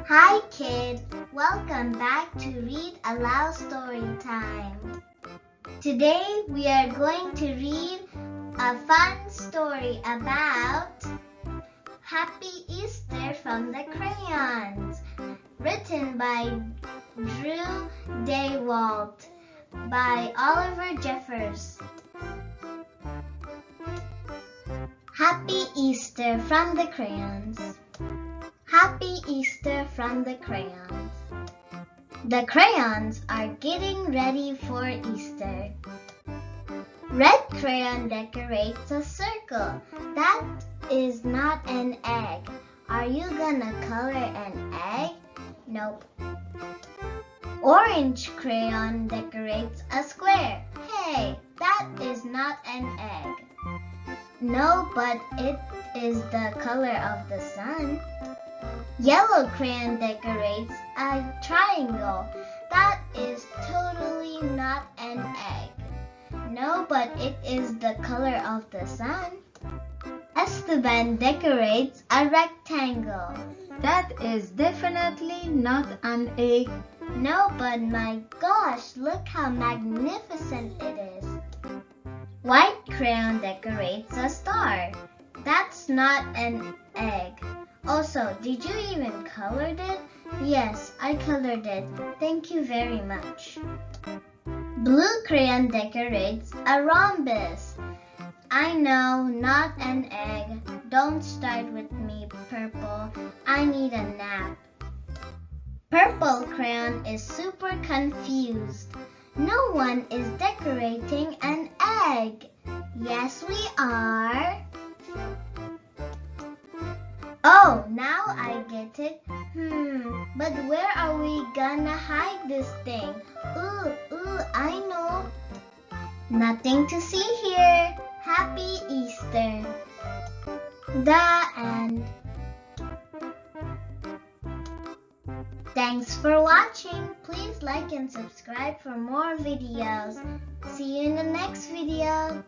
Hi kids, welcome back to Read Aloud Story Time. Today we are going to read a fun story about Happy Easter from the Crayons, written by Drew Daywalt by Oliver Jeffers. Happy Easter from the Crayons. Happy Easter from the Crayons. The crayons are getting ready for Easter. Red crayon decorates a circle. That is not an egg. Are you gonna color an egg? Nope. Orange crayon decorates a square. Hey, that is not an egg. No, but it is the color of the sun. Yellow crayon decorates a triangle. That is totally not an egg. No, but it is the color of the sun. Esteban decorates a rectangle. That is definitely not an egg. No, but my gosh, look how magnificent it is. White crayon decorates a star. That's not an egg. Also, did you even color it? Yes, I colored it. Thank you very much. Blue crayon decorates a rhombus. I know, not an egg. Don't start with me, purple. I need a nap. Purple crayon is super confused. No one is decorating an egg. Yes, we are. Oh, now I get it. But where are we gonna hide this thing? I know. Nothing to see here. Happy Easter. The end. Thanks for watching. Please like and subscribe for more videos. See you in the next video.